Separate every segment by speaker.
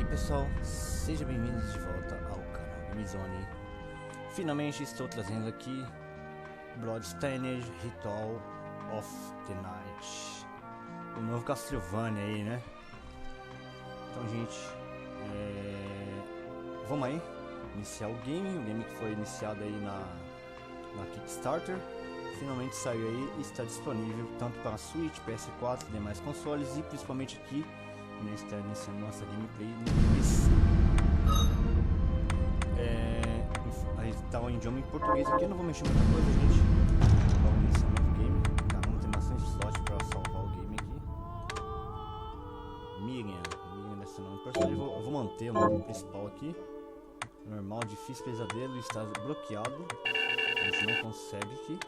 Speaker 1: pessoal, sejam bem-vindos de volta ao canal Gamezone. Finalmente estou trazendo aqui Bloodstained Ritual of the Night, o novo Castlevania aí, né? Então, gente, vamos aí iniciar o game que foi iniciado aí na Kickstarter. Finalmente saiu aí e está disponível tanto para Switch, PS4 e demais consoles, e principalmente aqui está iniciando nossa gameplay no PC. Aí está o idioma em português aqui, eu não vou mexer muita coisa, gente. Vamos iniciar um novo game. Cada um tem bastante slot para salvar o game aqui. Miriam desse nome personagem. Eu vou manter o nome principal aqui. Normal, difícil, pesadelo, está bloqueado. A gente não consegue aqui.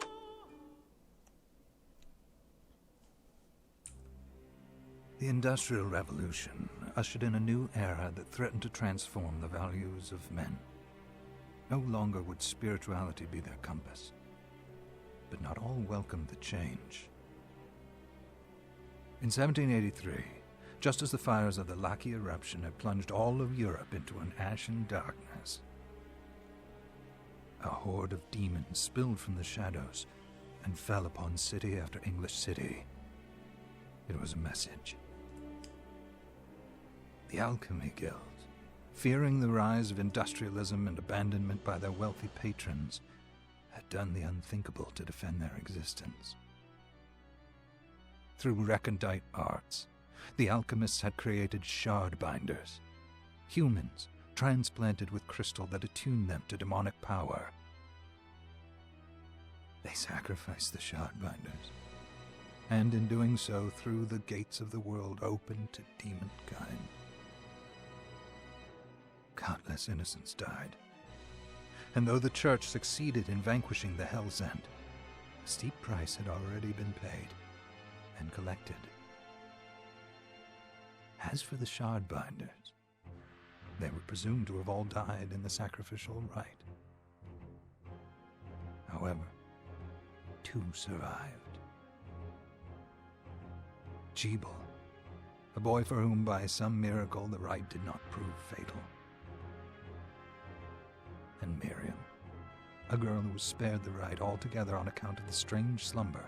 Speaker 2: The Industrial Revolution ushered in a new era that threatened to transform the values of men. No longer would spirituality be their compass, but not all welcomed the change. In 1783, just as the fires of the Laki eruption had plunged all of Europe into an ashen darkness, a horde of demons spilled from the shadows and fell upon city after English city. It was a message. The Alchemy Guild, fearing the rise of industrialism and abandonment by their wealthy patrons, had done the unthinkable to defend their existence. Through recondite arts, the alchemists had created shard binders, humans transplanted with crystal that attuned them to demonic power. They sacrificed the shard binders, and in doing so threw the gates of the world open to demonkind. Countless innocents died, and though the Church succeeded in vanquishing the Hell's End, a steep price had already been paid and collected. As for the shardbinders, they were presumed to have all died in the sacrificial rite. However, 2 survived. Jebel, a boy for whom by some miracle the rite did not prove fatal. And Miriam, a girl who was spared the rite altogether on account of the strange slumber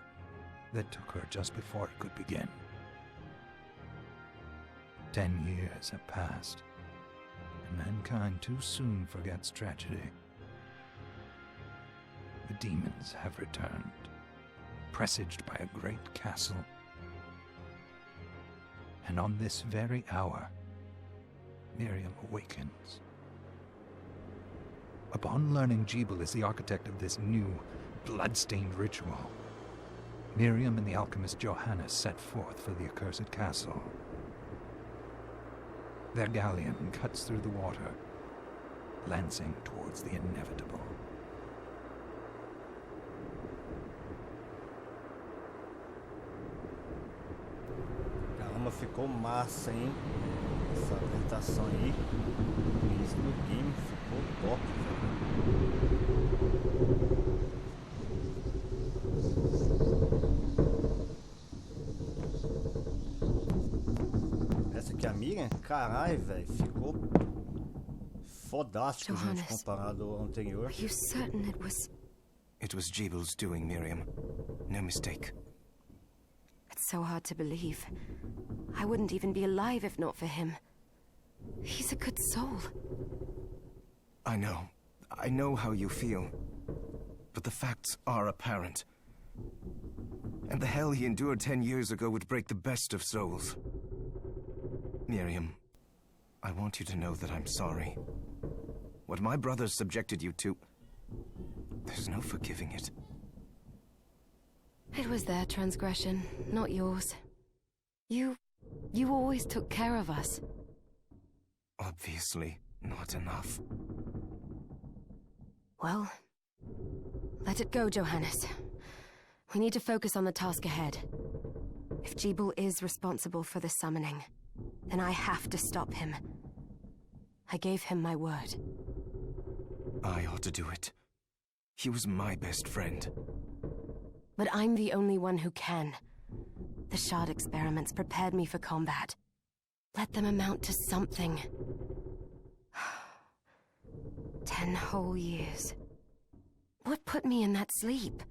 Speaker 2: that took her just before it could begin. 10 years have passed, and mankind too soon forgets tragedy. The demons have returned, presaged by a great castle. And on this very hour, Miriam awakens. Upon learning Jebel is the architect of this new, blood-stained ritual, Miriam and the alchemist Johannes set forth for the accursed castle. Their galleon cuts through the water, lancing towards the inevitable.
Speaker 1: Caramba, ficou massa, hein? Essa apresentação aí, no início do game, ficou top, velho. Essa aqui é a Miriam? Caralho, velho, ficou fodástico, gente, comparado ao anterior.
Speaker 3: Are you certain it was...
Speaker 4: It was Jebel's doing, Miriam. No mistake.
Speaker 3: It's so hard to believe. I wouldn't even be alive if not for him. He's a good soul.
Speaker 4: I know how you feel. But the facts are apparent. And the hell he endured 10 years ago would break the best of souls. Miriam, I want you to know that I'm sorry. What my brothers subjected you to, there's no forgiving it.
Speaker 3: It was their transgression, not yours. You always took care of us.
Speaker 4: Obviously, not enough.
Speaker 3: Well, let it go, Johannes. We need to focus on the task ahead. If Jebel is responsible for the summoning, then I have to stop him. I gave him my word.
Speaker 4: I ought to do it. He was my best friend.
Speaker 3: But I'm the only one who can. The shard experiments prepared me for combat. Let them amount to something. 10 whole years. What put me in that sleep?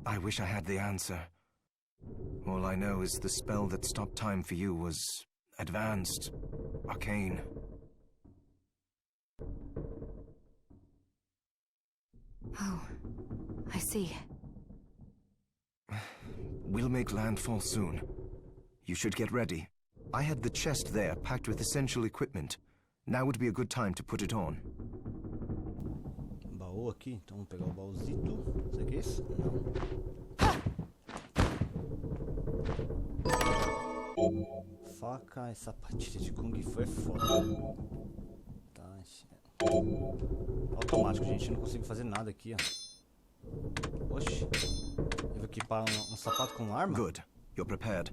Speaker 4: I wish I had the answer. All I know is the spell that stopped time for you was advanced, arcane.
Speaker 3: Oh, I see.
Speaker 4: We'll make landfall soon. You should get ready. I had the chest there packed with essential equipment. Now would be a good time to put it on.
Speaker 1: Baú aqui, então vamos pegar o baúzito. Isso aqui é isso? Não. Faca, essa partida de Kung Fu é foda. Tá, automático, gente, não consigo fazer nada aqui, ó. Oxi. Eu vou equipar um sapato com arma?
Speaker 4: Good. You're prepared.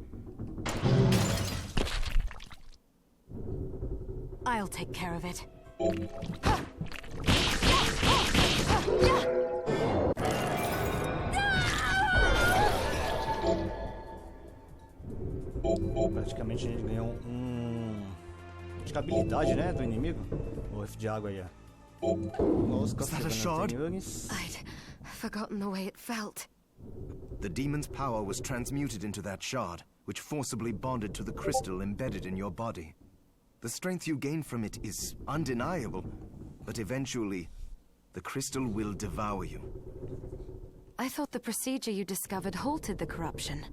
Speaker 3: I'll take care of it.
Speaker 1: Praticamente ele ganhou acho que a habilidade, né, do inimigo. O riff de água aí, ó.
Speaker 4: Is that a shard?
Speaker 3: I'd forgotten the way it felt.
Speaker 4: The demon's power was transmuted into that shard, which forcibly bonded to the crystal embedded in your body. The strength you gain from it is undeniable, but eventually, the crystal will devour you.
Speaker 3: I thought the procedure you discovered halted the corruption.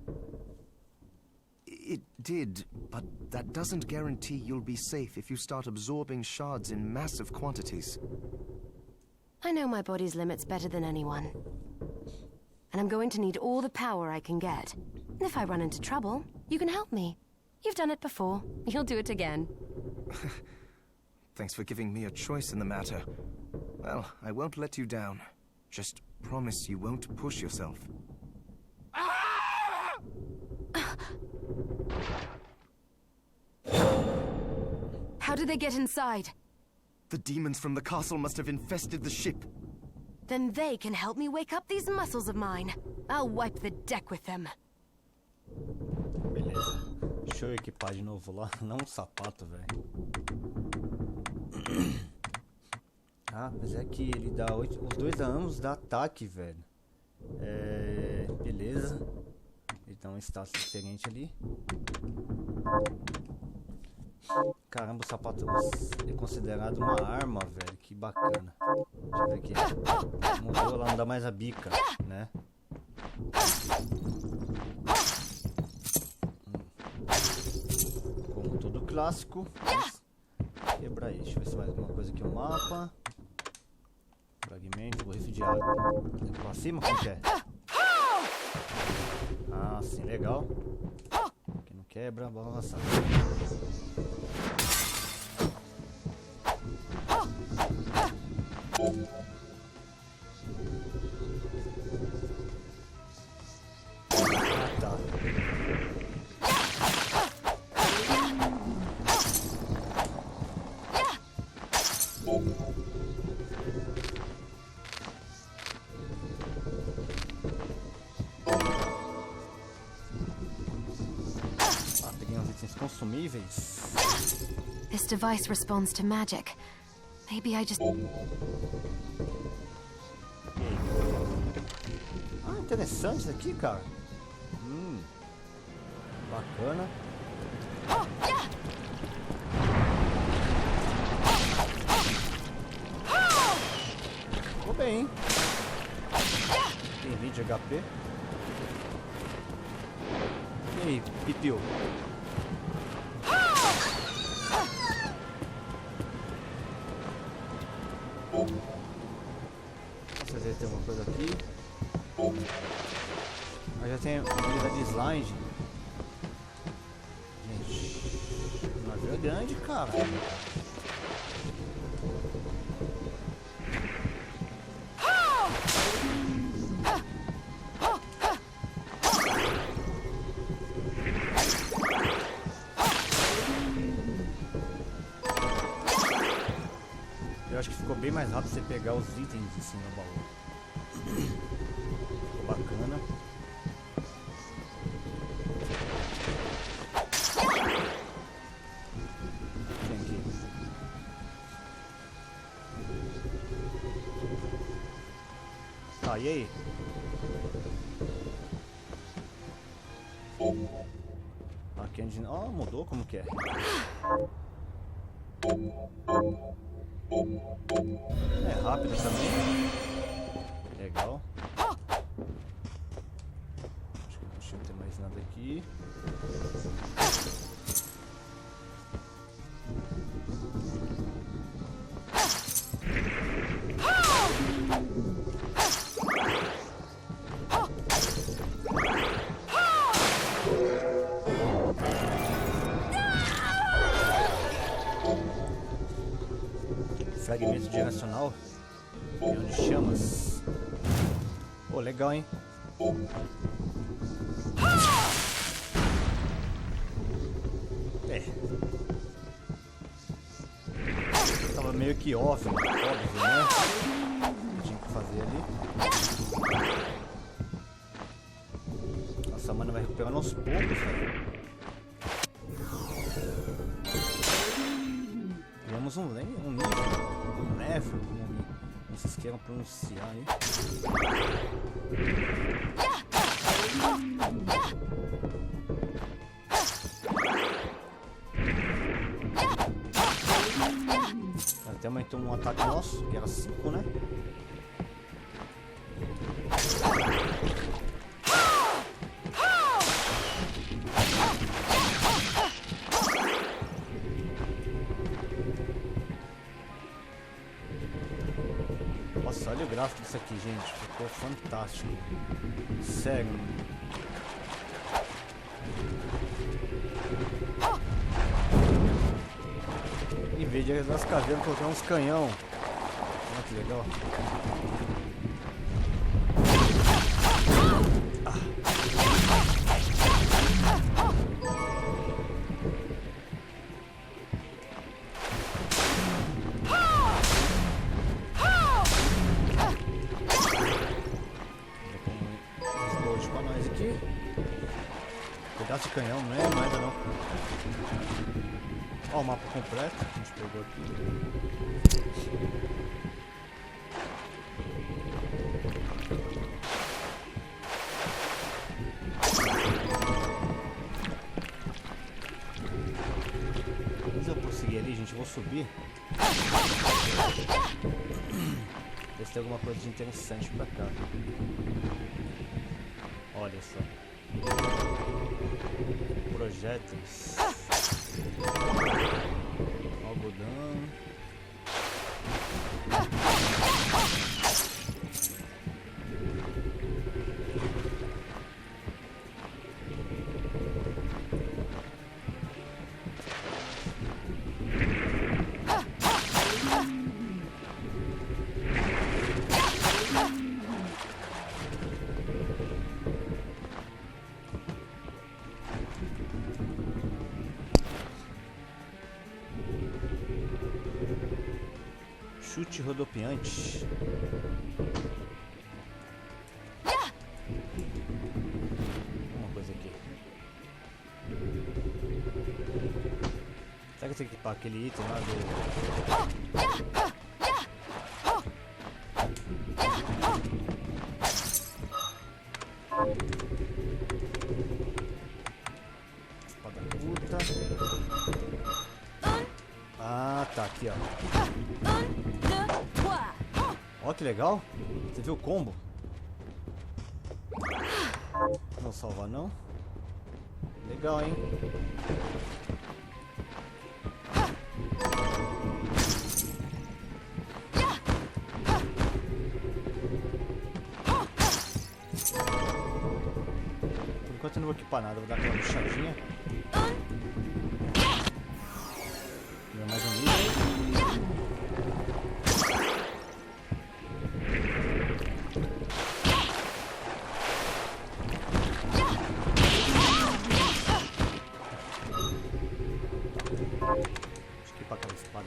Speaker 4: It did, but that doesn't guarantee you'll be safe if you start absorbing shards in massive quantities.
Speaker 3: I know my body's limits better than anyone. And I'm going to need all the power I can get. If I run into trouble, you can help me. You've done it before. You'll do it again.
Speaker 4: Thanks for giving me a choice in the matter. Well, I won't let you down. Just promise you won't push yourself.
Speaker 3: How did they get inside?
Speaker 4: The demons from the castle must have infested the ship.
Speaker 3: Then they can help me wake up these muscles of mine. I'll wipe the deck with them.
Speaker 1: Beleza. Deixa eu equipar de novo lá. Não um sapato, velho. Ah, mas é que ele dá 8. Os dois ambos dá ataque, velho. Beleza. Ele dá um status diferente ali. Caramba, o sapato é considerado uma arma, velho. Que bacana. Deixa eu ver aqui. Mudou, ela não dá mais a bica, né? Como todo clássico. Quebrar aí. Deixa eu ver se mais alguma coisa aqui. O mapa. Fragmento, o rifle de água. Aqui pra cima, como que é? Ah, sim, legal. Aqui não quebra, vamos avançar. Consumíveis.
Speaker 3: This device responds to magic. Maybe I just...
Speaker 1: Ah, interessante isso aqui, cara. Bacana. Ficou bem, hein? Tem 20 HP. E aí, pipiu? Não sei se tem alguma coisa aqui. Mas já tem a habilidade de slide. Gente, o navio é grande, cara. Eu acho que ficou bem mais rápido você pegar os itens em cima do baú. Ficou bacana. Tá, e aí? Aqui a gente... Ó, mudou? Como que é? É rápido também. Legal. Acho que não tem mais nada aqui. Fragmento direcional. Canhão de chamas. Pô, legal, hein? É. Tava meio que óbvio, né? Tinha que fazer ali. Nossa, a mana vai recuperando aos poucos, velho. Vamos um level, como vocês queiram pronunciar aí. Até aumentou um ataque nosso, que era 5, né? Nossa, olha o gráfico disso aqui, gente. Ficou fantástico. Sério. Em vez de das caveiras, colocar uns canhão. Olha que legal. Pedaço de canhão, não é ainda não. Ó, o mapa completo, a gente pegou aqui. Mas eu prosseguir ali, gente, eu vou subir. Ver se tem alguma coisa de interessante pra cá. Olha só. Projéteis. Algodão. Chute rodopiante. Uma coisa aqui. Será que eu tenho que equipar aquele item lá do... Espada curta. Ah, tá aqui, ó. Ó que legal. Você viu o combo? Não salvar não. Legal, hein? Por enquanto eu não vou equipar nada, vou dar aquela puxadinha. Mais um nível.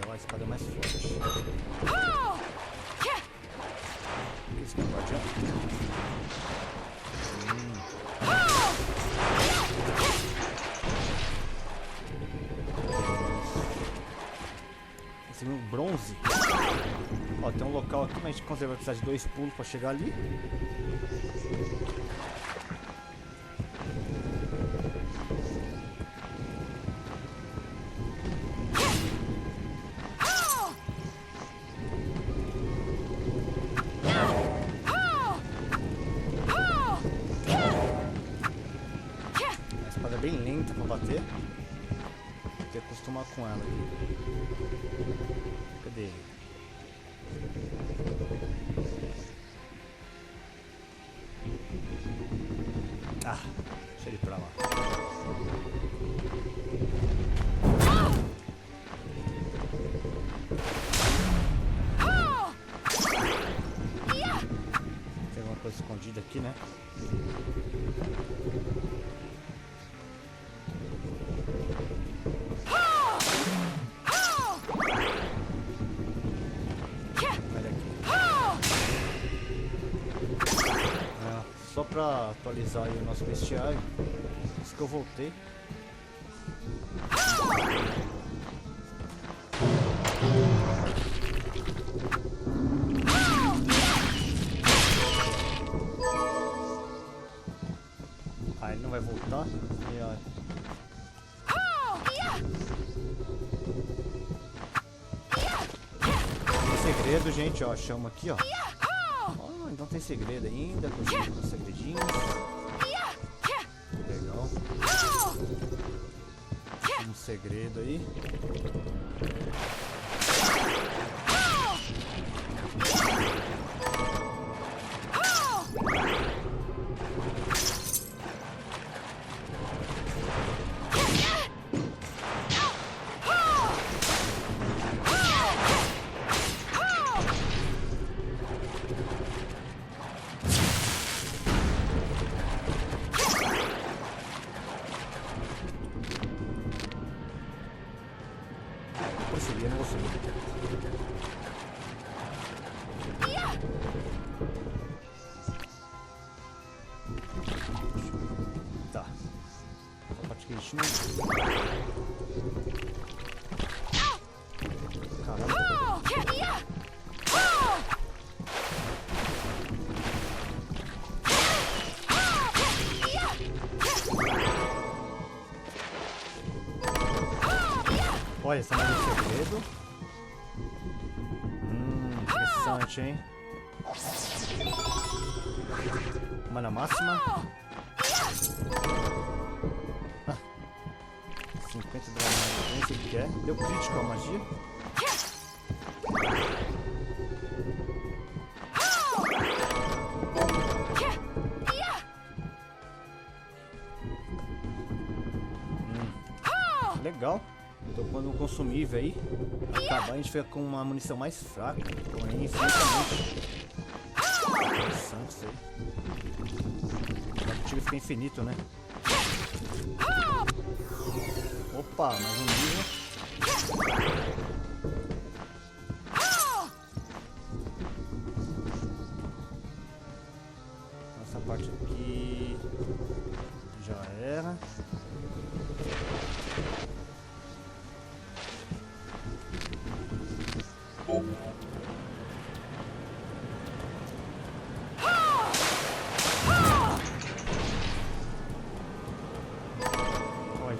Speaker 1: A espada é mais forte. Esse aqui pode Esse é um bronze. Ó, tem um local aqui, mas a gente com certeza vai precisar de 2 pulos pra chegar ali. A espada é bem lenta pra bater. Tem que acostumar com ela aqui. Cadê ele? Ah, deixa ele pra lá. Tem alguma coisa escondida aqui, né? Só pra atualizar aí o nosso bestiário. Isso que eu voltei. Ah, ele não vai voltar? E, ó. Tem segredo, gente, ó. Chama aqui, ó. Então tem segredo ainda, com segredinhos. Legal. Tem um segredo aí. Eu não vou subir. Tá. Essa parte que a gente não... Caramba. Olha, essa é um segredo. Interessante, hein? Mana máxima. 50 de dano, nem sei o que é. Deu crítico a magia. Legal. Então quando o consumível aí acabar, a gente fica com uma munição mais fraca, porém infinitamente. Interessante isso aí. O tiro fica infinito, né? Opa, mais um nível. Essa parte aqui já era.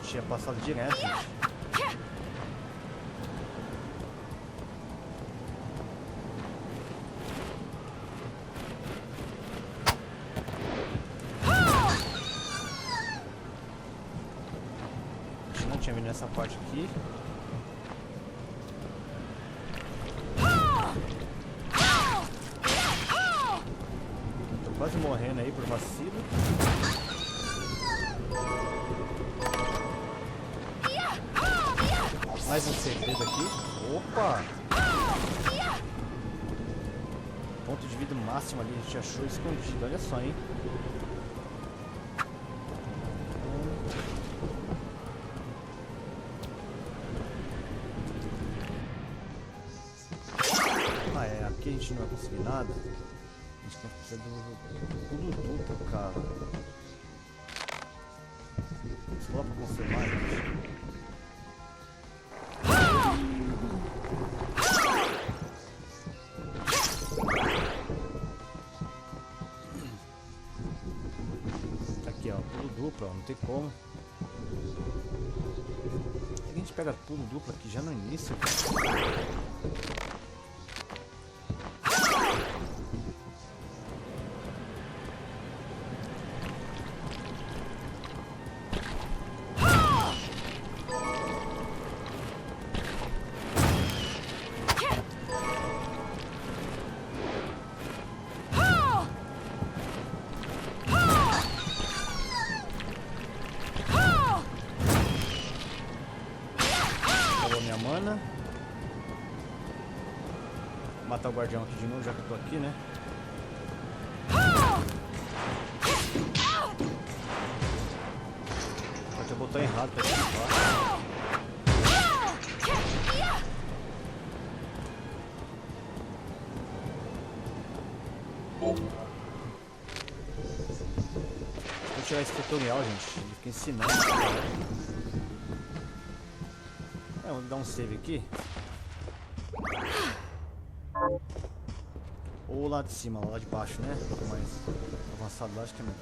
Speaker 1: Tinha passado direto, gente. Não tinha vindo nessa parte aqui. Tô quase morrendo aí por vacilo. Mais um segredo aqui. Opa! Ponto de vida máximo ali, a gente achou escondido. Olha só, hein? Ah, é. Aqui a gente não vai conseguir nada. A gente tem que precisar do pulo duplo, cara. Só pra confirmar, gente. dupla, ó, não tem como. A gente pega tudo duplo aqui já no início. Matar o guardião aqui de novo, já que eu tô aqui, né? Apertei o botão errado pra ativar. Vou tirar esse tutorial, gente. Ele fica ensinando. Vamos dar um save aqui. Ou lá de cima, lá de baixo, né? Mais avançado lá, acho que é melhor.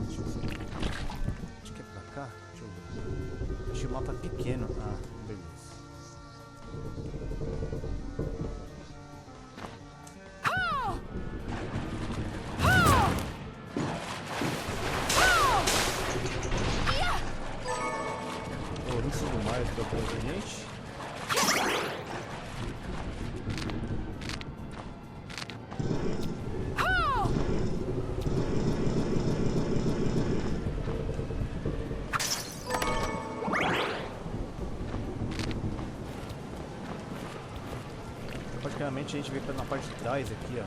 Speaker 1: Deixa eu ver. Acho que é pra cá? Deixa eu ver. Achei o mapa pequeno. Ah, beleza. O Ouriço do Mar trocou a gente. Praticamente a gente vê na parte de trás aqui, ó.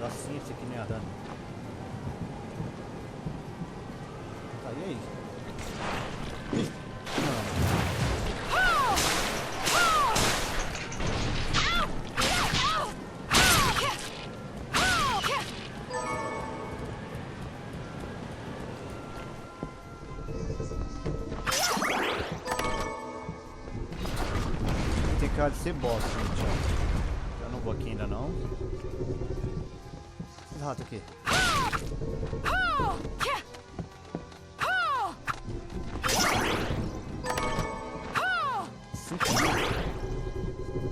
Speaker 1: Dá sim, esse aqui nem a dano. Tá, e aí? Tem cara de ser boss, gente. Eu não vou aqui ainda não. Esse rato aqui.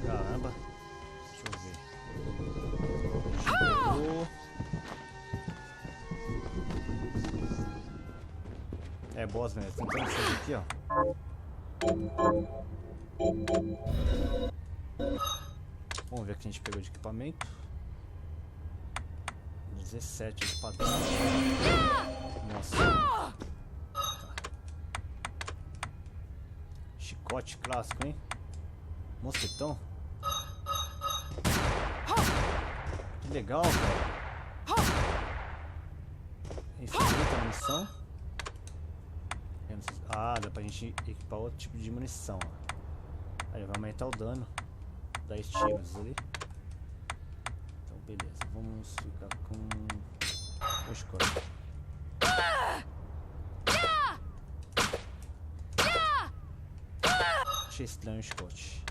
Speaker 1: Caramba. Deixa eu ver. Pegou. É boss mesmo. Tem que fazer aqui, ó. Vamos ver o que a gente pegou de equipamento. 17 de padrão. Nossa. Tá. Chicote clássico, hein? Mosquetão. Que legal, cara. Infinita munição. Ah, dá pra gente equipar outro tipo de munição. Ó. Aí vai aumentar o dano. 10 tiros ali. Então beleza, vamos ficar com o Scott. Achei estranho o Scott.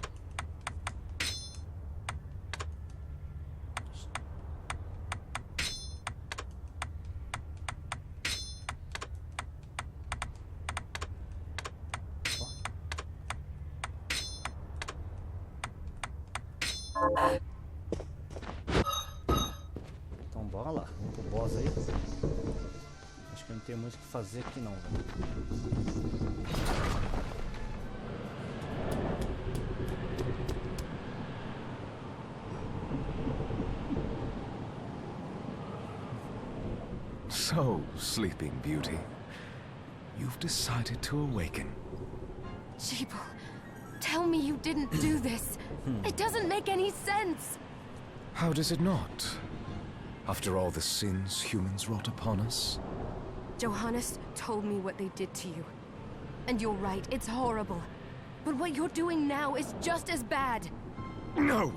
Speaker 1: Então bora lá, vamos pro boss aí. Acho que não tem muito o que fazer aqui não, velho.
Speaker 4: So, Sleeping Beauty, you've decided to awaken.
Speaker 3: Jeeble, tell me you didn't do this. It doesn't make any sense.
Speaker 4: How does it not? After all the sins humans wrought upon us?
Speaker 3: Johannes told me what they did to you. And you're right, it's horrible. But what you're doing now is just as bad.
Speaker 4: No!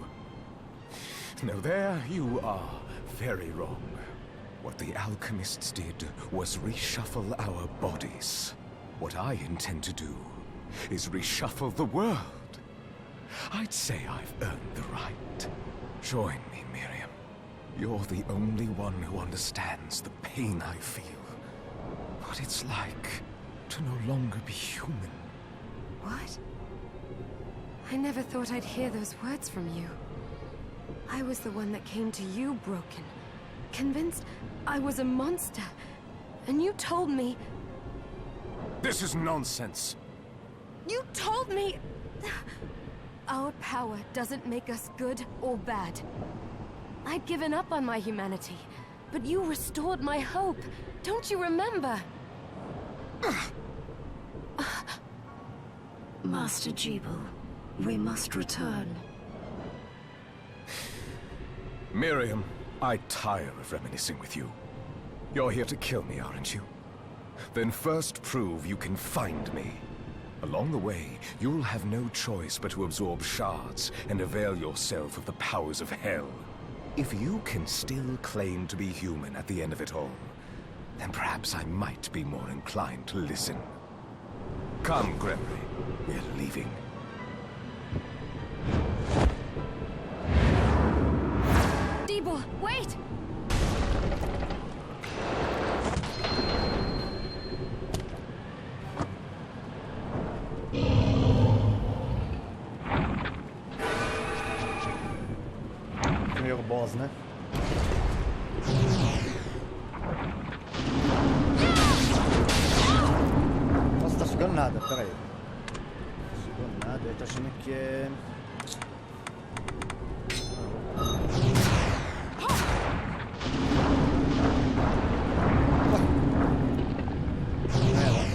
Speaker 4: No, there you are very wrong. What the alchemists did was reshuffle our bodies. What I intend to do is reshuffle the world. I'd say I've earned the right. Join me, Miriam. You're the only one who understands the pain I feel. What it's like to no longer be human.
Speaker 3: What? I never thought I'd hear those words from you. I was the one that came to you broken, convinced I was a monster, and you told me...
Speaker 4: This is nonsense.
Speaker 3: You told me... Our power doesn't make us good or bad. I'd given up on my humanity, but you restored my hope. Don't you remember?
Speaker 5: Master Jebel, we must return.
Speaker 4: Miriam, I tire of reminiscing with you. You're here to kill me, aren't you? Then first prove you can find me. Along the way, you'll have no choice but to absorb shards and avail yourself of the powers of hell. If you can still claim to be human at the end of it all, then perhaps I might be more inclined to listen. Come, Gregory. We're leaving.
Speaker 3: Debo, wait!
Speaker 1: Primeiro boss, né? Nossa, tá sugando nada, pera aí. Sugando nada, ele tá achando que é...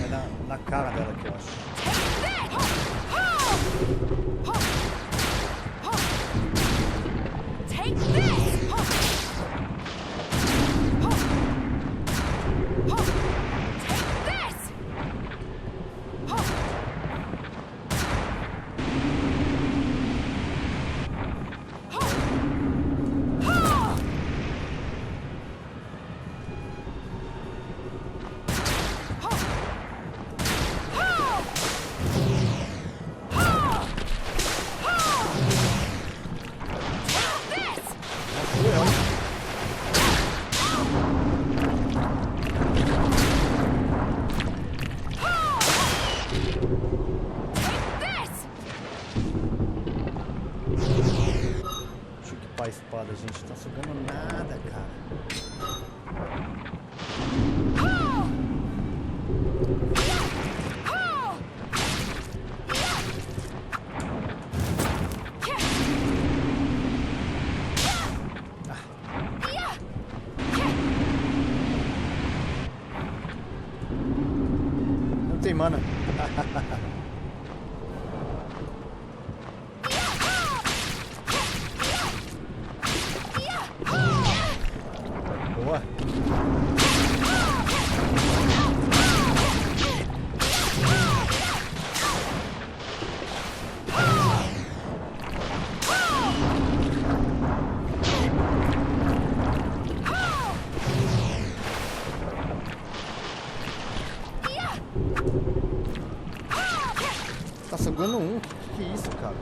Speaker 1: É na cara dela aqui, eu acho. A espada, gente, tá sugando nada, cara. Não tem mana. Boa. Tá sugando um? Que é isso, cara?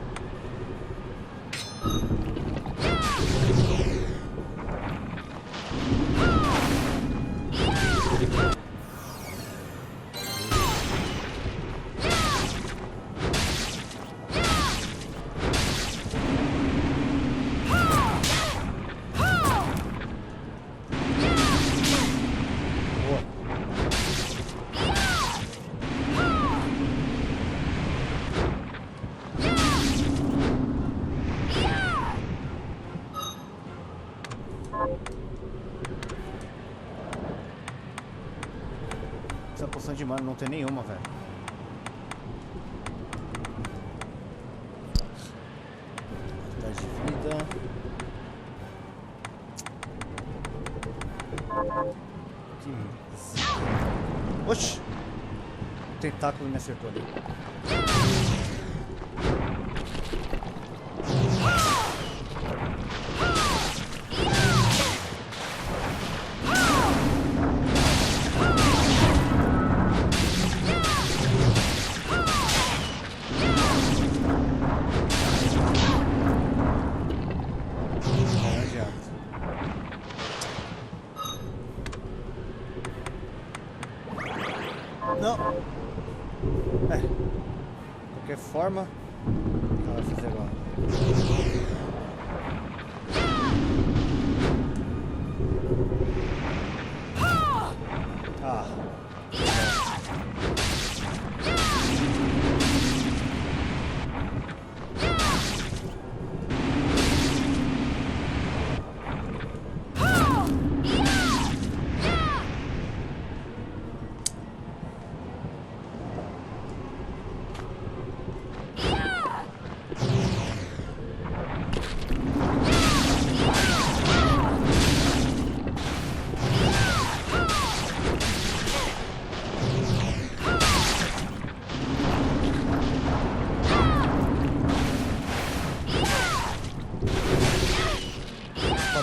Speaker 1: Essa poção de mana não tem nenhuma, velho. Quantidade de vida. Que zica. Oxi! O tentáculo me acertou ali. Não. É. De qualquer forma, o que ela vai fazer agora? Ah.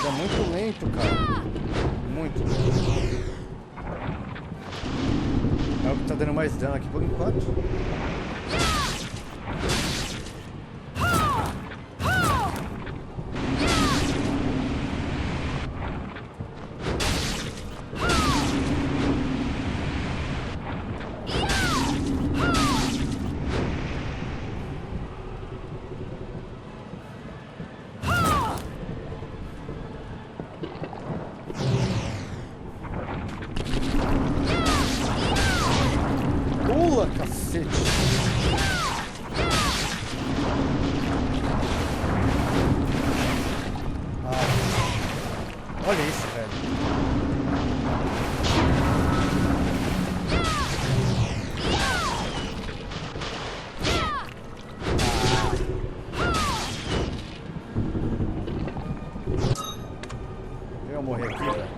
Speaker 1: É muito lento, cara. Muito. É o que tá dando mais dano aqui por enquanto. Pula, cacete! Ah, olha isso, velho. Eu vou morrer aqui, velho.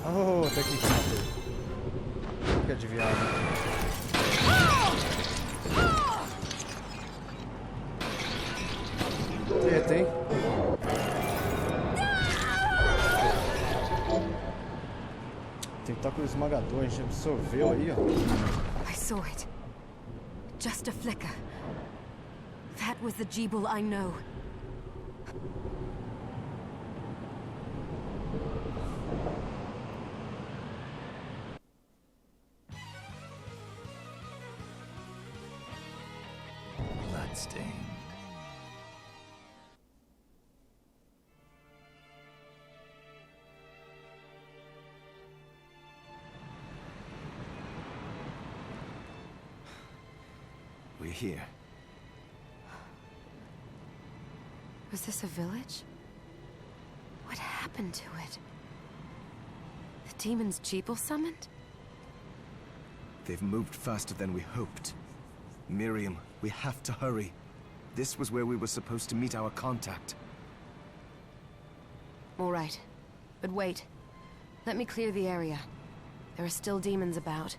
Speaker 1: Oh, até aqui que matei. Que adivinhado. Eita, hein? Tentáculo esmagador, a gente absorveu aí, ó.
Speaker 3: I saw it. Just a flicker. That was the Jeeble I know.
Speaker 2: Bloodstained.
Speaker 4: We're here.
Speaker 3: Was this a village? What happened to it? The demons Jeeble summoned?
Speaker 4: They've moved faster than we hoped. Miriam, we have to hurry. This was where we were supposed to meet our contact.
Speaker 3: All right. But wait. Let me clear the area. There are still demons about.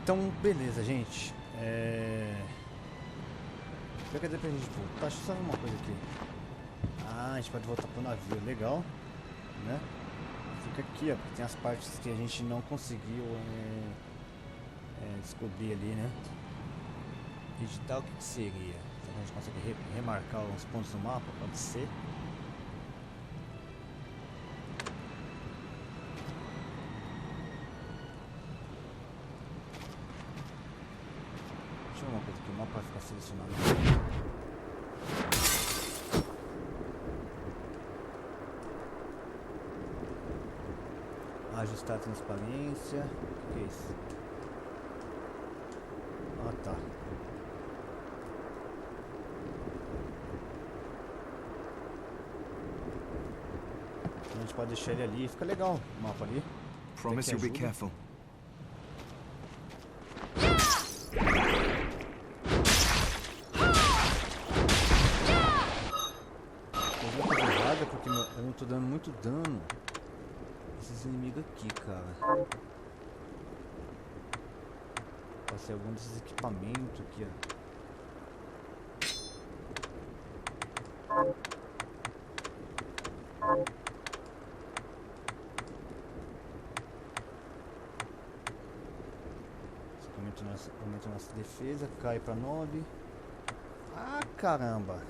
Speaker 1: Então, beleza, gente. O que quer dizer pra gente voltar? Deixa eu só ver uma coisa aqui. Ah, a gente pode voltar pro navio. Legal. Né? Fica aqui, ó. Porque tem as partes que a gente não conseguiu descobrir ali, né? Digital, o que seria? Será que a gente consegue remarcar alguns pontos no mapa? Pode ser. Deixa eu ver uma coisa aqui, o mapa vai ficar selecionado. Ajustar a transparência. O que é isso? Ah, tá. A gente pode deixar ele ali, fica legal o mapa ali.
Speaker 4: Promise you'll be careful.
Speaker 1: Eu vou fazer errado porque eu não tô dando muito dano. Esses inimigos aqui, cara. Pode ser algum desses equipamentos aqui, ó. Aumenta nossa defesa, cai pra 9. Ah, caramba.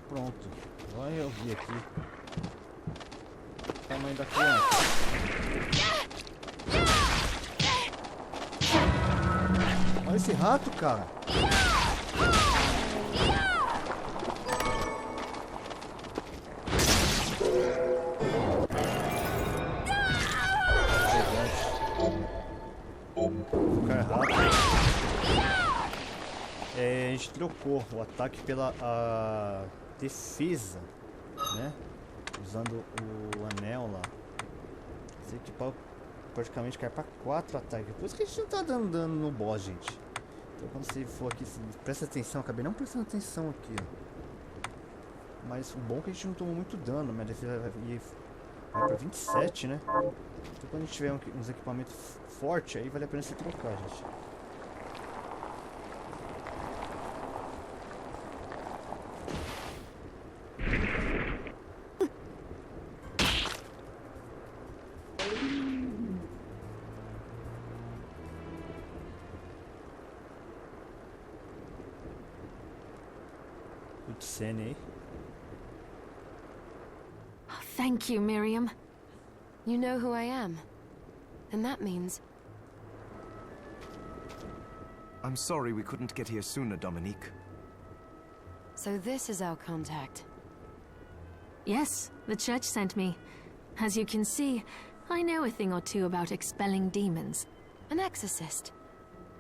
Speaker 1: Pronto. Agora eu vi aqui. O tamanho da criança. Olha esse rato, cara. A gente trocou o ataque pela defesa, né? Usando o anel lá. Esse equipar praticamente cai para 4 ataques. Por isso que a gente não tá dando dano no boss, gente. Então quando você for aqui, presta atenção. Acabei não prestando atenção aqui, ó. Mas o bom é que a gente não tomou muito dano. Minha defesa vai para 27, né? Então quando a gente tiver uns equipamentos fortes, aí vale a pena você trocar, gente.
Speaker 3: Thank you, Miriam. You know who I am. And that means...
Speaker 4: I'm sorry we couldn't get here sooner, Dominique.
Speaker 3: So this is our contact.
Speaker 6: Yes, the church sent me. As you can see, I know a thing or two about expelling demons.
Speaker 3: An exorcist.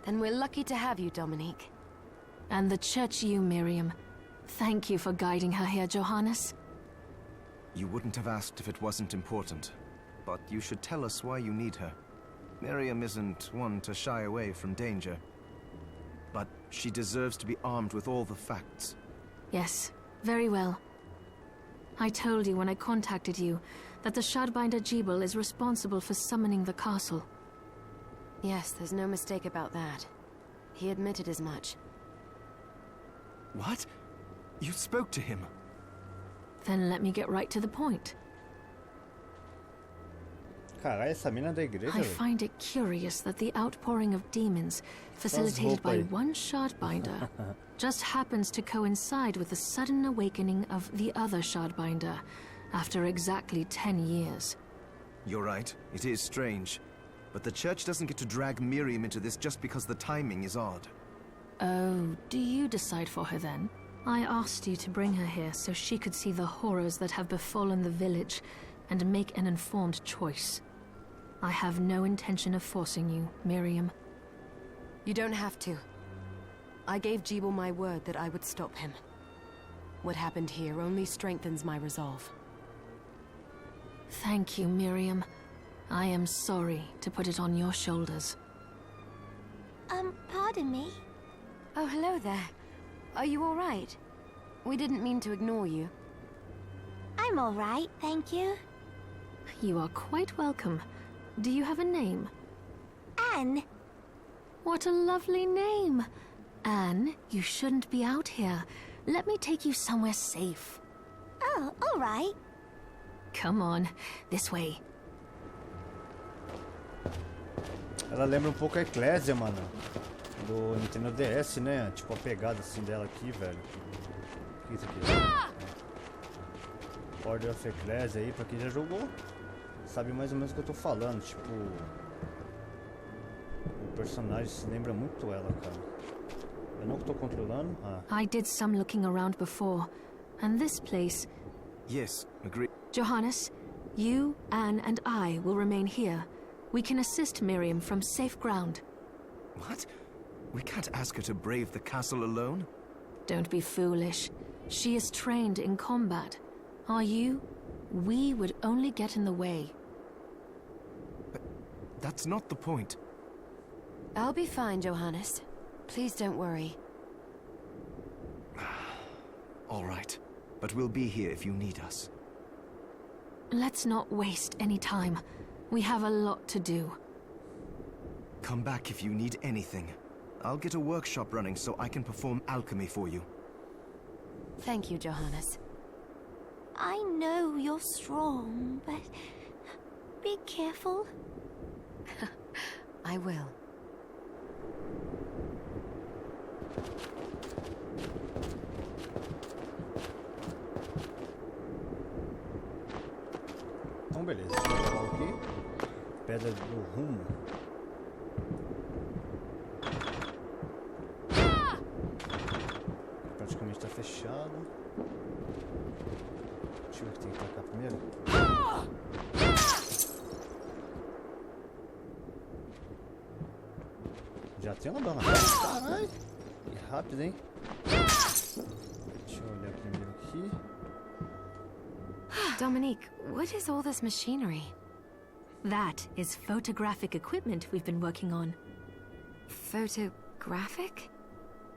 Speaker 3: Then we're lucky to have you, Dominique.
Speaker 6: And the church you, Miriam. Thank you for guiding her here, Johannes.
Speaker 4: You wouldn't have asked if it wasn't important. But you should tell us why you need her. Miriam isn't one to shy away from danger. But she deserves to be armed with all the facts.
Speaker 6: Yes, very well. I told you when I contacted you that the Shardbinder Jebel is responsible for summoning the castle.
Speaker 3: Yes, there's no mistake about that. He admitted as much.
Speaker 4: What? You spoke to him?
Speaker 6: Then let me get right to the point.
Speaker 1: Caralho, essa mina da igreja,
Speaker 6: I find it curious that the outpouring of demons, facilitated by one Shardbinder, just happens to coincide with the sudden awakening of the other Shardbinder, after exactly 10 years.
Speaker 4: You're right, it is strange. But the church doesn't get to drag Miriam into this just because the timing is odd.
Speaker 6: Oh, do you decide for her then? I asked you to bring her here so she could see the horrors that have befallen the village and make an informed choice. I have no intention of forcing you, Miriam.
Speaker 3: You don't have to. I gave Jebel my word that I would stop him. What happened here only strengthens my resolve.
Speaker 6: Thank you, Miriam. I am sorry to put it on your shoulders.
Speaker 7: Pardon me?
Speaker 3: Oh, hello there. Are you all right? We didn't mean to ignore you.
Speaker 7: I'm all right, thank you.
Speaker 6: You are quite welcome. Do you have a name?
Speaker 7: Anne.
Speaker 6: What a lovely name. Anne, you shouldn't be out here. Let me take you somewhere safe.
Speaker 7: Oh, all right.
Speaker 6: Come on, this way.
Speaker 1: Ela lembra pouco a Eclésia, mano. Do Nintendo DS, né? Tipo a pegada assim dela aqui, velho. O que é isso aqui? Order of Ecclesia aí, pra quem já jogou, sabe mais ou menos o que eu tô falando. Tipo, o personagem se lembra muito ela, cara. Eu não tô controlando.
Speaker 6: I did some looking around before, and this place...
Speaker 4: Yes, agree.
Speaker 6: Johannes, you, Anne, and I will remain here. We can assist Miriam from safe ground.
Speaker 4: What? We can't ask her to brave the castle alone?
Speaker 6: Don't be foolish. She is trained in combat. Are you? We would only get in the way.
Speaker 4: But that's not the point.
Speaker 3: I'll be fine, Johannes. Please don't worry.
Speaker 4: All right. But we'll be here if you need us.
Speaker 6: Let's not waste any time. We have a lot to do.
Speaker 4: Come back if you need anything. I'll get a workshop running so I can perform alchemy for you.
Speaker 3: Thank you, Johannes.
Speaker 7: I know you're strong, but be careful.
Speaker 3: I will.
Speaker 1: beleza. Deixa eu pegar aqui. Pedra do rumo. Praticamente tá fechado. Deixa eu ver o que tem que tacar primeiro. Já tem uma dona. Caralho! Que rápido, hein? Deixa eu olhar primeiro aqui.
Speaker 3: Dominique, what is all this machinery?
Speaker 6: That is photographic equipment we've been working on.
Speaker 3: Photographic?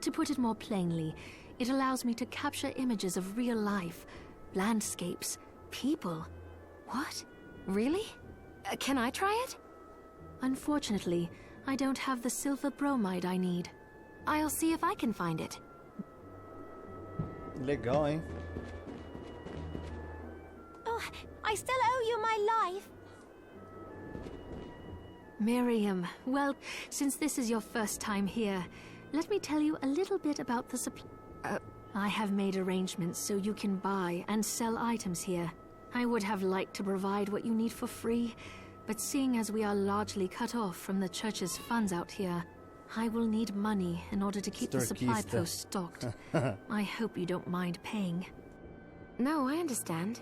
Speaker 6: To put it more plainly, it allows me to capture images of real life, landscapes, people.
Speaker 3: What? Really? Can I try it?
Speaker 6: Unfortunately, I don't have the silver bromide I need.
Speaker 3: I'll see if I can find it.
Speaker 1: Legal, hein?
Speaker 7: Oh, I still owe you my life.
Speaker 6: Miriam, well, since this is your first time here, let me tell you a little bit about the supply. I have made arrangements so you can buy and sell items here. I would have liked to provide what you need for free, but seeing as we are largely cut off from the church's funds out here, I will need money in order to keep the supply post stocked. I hope you don't mind paying.
Speaker 3: No, I understand.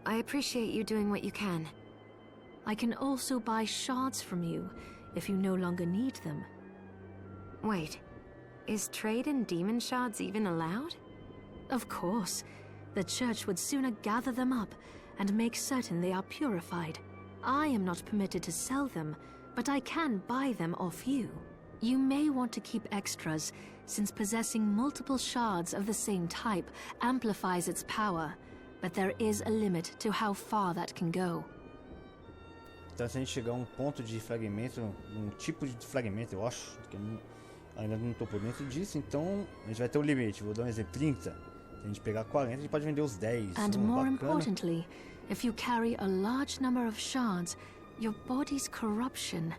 Speaker 3: I appreciate you doing what you can.
Speaker 6: I can also buy shards from you if you no longer need them.
Speaker 3: Wait, is trade in demon shards even allowed?
Speaker 6: Of course. The church would sooner gather them up and make certain they are purified. I am not permitted to sell them, but I can buy them off you. You may want to keep extras, since possessing multiple shards of the same type amplifies its power, but there is a limit to how far that can go.
Speaker 1: Então, se a gente chegar a um ponto de fragmento, um tipo de fragmento, eu acho, que eu ainda não estou por dentro disso, então a gente vai ter um limite. Vou dar um exemplo: 30. Se a gente pegar 40, a gente pode vender os 10.
Speaker 6: And more importantly, if you carry a large number of shards, your body's corruption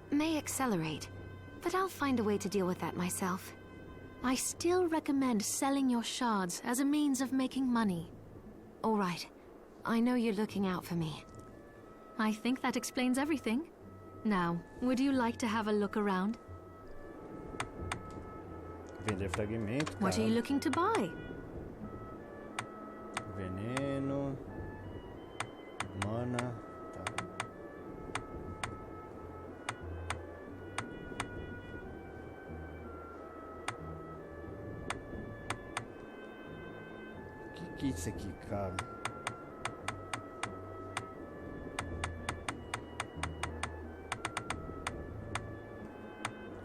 Speaker 3: may accelerate, but I'll find a way to deal with that myself.
Speaker 6: I still recommend selling your shards as a means of making money.
Speaker 3: All right. I know you're looking out for me.
Speaker 6: I think that explains everything. Now, would you like to have a look around?
Speaker 1: Vender fragmento.
Speaker 6: What are you looking to buy?
Speaker 1: Veneno. Mana. Tá. Que é isso aqui, cara?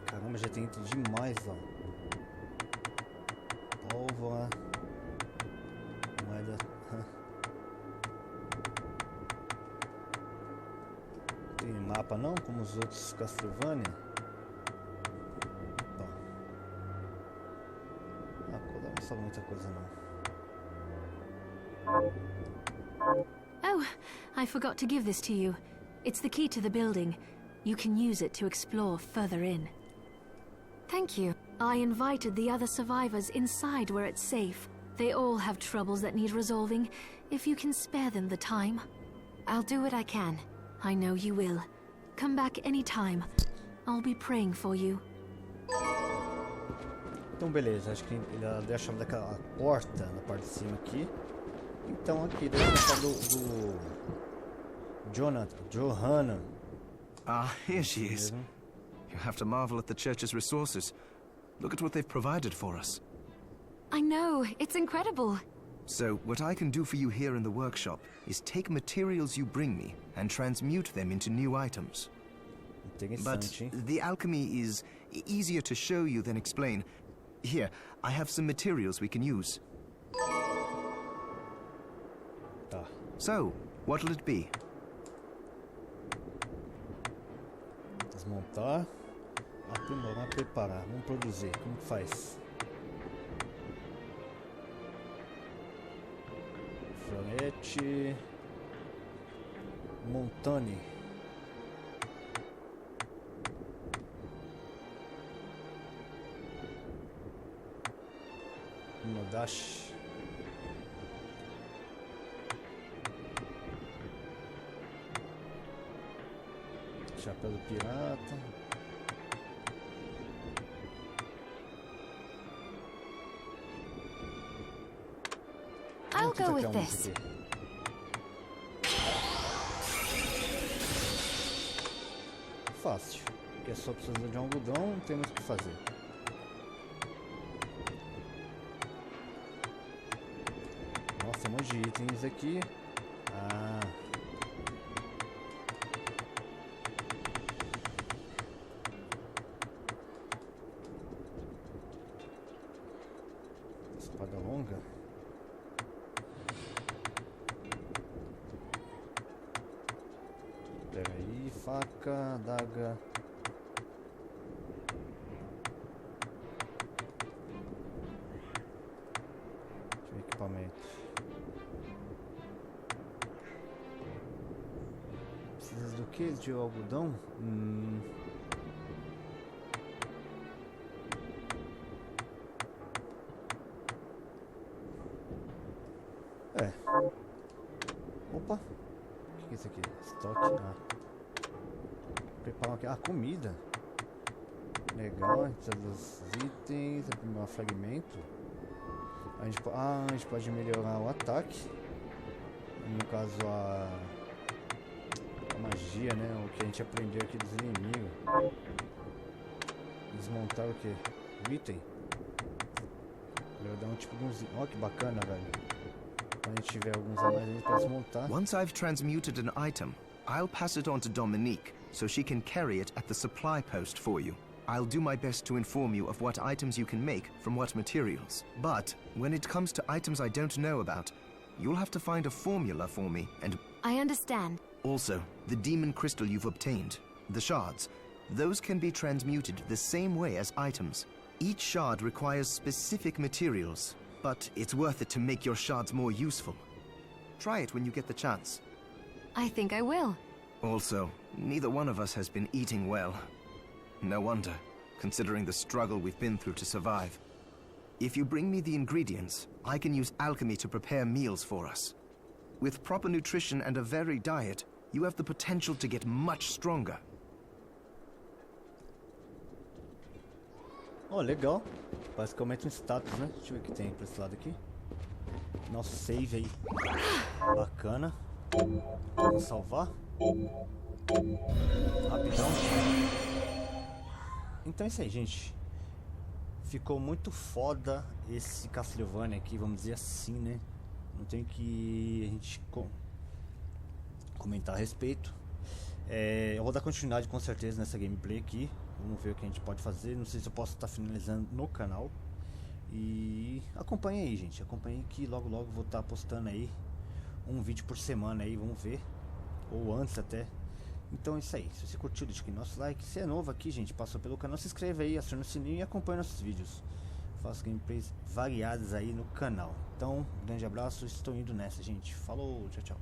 Speaker 1: Caramba, já tem item demais, ó. Pólvora. Moeda. Tem mapa não, como os outros Castlevania. Bom. Agora não sabe muita coisa não.
Speaker 6: Oh, I forgot to give this to you. It's the key to the building. You can use it to explore further in.
Speaker 3: Thank you.
Speaker 6: I invited the other survivors inside where it's safe. They all have troubles that need resolving, if you can spare them the time.
Speaker 3: I'll do what I can.
Speaker 6: I know you will. Come back anytime. I'll be praying for you.
Speaker 1: Então beleza, acho que ele deu a chave daquela porta na parte de cima aqui. Então aqui deve ser do Johanna.
Speaker 4: Ah, here she is. You have to marvel at the church's resources. Look at what they've provided for us.
Speaker 3: I know, it's incredible.
Speaker 4: So, what I can do for you here in the workshop is take materials you bring me and transmute them into new items. But the alchemy is easier to show you than explain. Here, I have some materials we can use.
Speaker 1: Tá.
Speaker 4: So, what'll it be?
Speaker 1: Desmontar, aprimorar, preparar. Vamos produzir. Como que faz? Florete. Montane. Nodashi. Chapéu do pirata.
Speaker 3: I'll go with this.
Speaker 1: Fácil, porque é só precisar de um algodão, não tem mais o que fazer. Nossa, tem um monte de itens aqui. Ah. Espada longa. Pega aí, faca, adaga. Deixa eu ver equipamento. Precisa do que? De algodão? É. Opa. O que é isso aqui? Estoque. Ah. Preparar aqui. Ah, comida. Legal. A gente precisa dos itens. Um fragmento. A gente pode melhorar o ataque. No caso, a magia, né? O que a gente aprendeu aqui dos inimigos. Desmontar o que? O item. Vai dar um tipo de uns... Ó, que bacana, velho. Quando a gente tiver alguns a mais, a gente pode desmontar.
Speaker 4: Once I've transmuted an item, I'll pass it on to Dominique, so she can carry it at the supply post for you. I'll do my best to inform you of what items you can make from what materials. But when it comes to items I don't know about, you'll have to find a formula for me and...
Speaker 3: I understand.
Speaker 4: Also, the demon crystal you've obtained, the shards, those can be transmuted the same way as items. Each shard requires specific materials, but it's worth it to make your shards more useful. Try it when you get the chance.
Speaker 3: I think I will.
Speaker 4: Also, neither one of us has been eating well. No wonder, considering the struggle we've been through to survive. If you bring me the ingredients, I can use alchemy to prepare meals for us. With proper nutrition and a varied diet, you have the potential to get much stronger.
Speaker 1: Oh, legal. Basicamente um status, né? Deixa eu ver o que tem pra esse lado aqui. Nosso save aí. Bacana. Vamos salvar. Rapidão. Então é isso aí, gente. Ficou muito foda esse Castlevania aqui, vamos dizer assim, né? Não tem que a gente comentar a respeito. Eu vou dar continuidade com certeza nessa gameplay aqui. Vamos ver o que a gente pode fazer. Não sei se eu posso estar finalizando no canal. E acompanha aí, gente. Acompanha que logo logo vou estar postando aí um vídeo por semana aí, vamos ver. Ou antes até. Então é isso aí. Se você curtiu, deixa aqui nosso like. Se é novo aqui, gente, passou pelo canal, se inscreve aí, aciona o sininho e acompanha nossos vídeos. Faço gameplays variadas aí no canal. Então, um grande abraço, estou indo nessa, gente. Falou, tchau, tchau.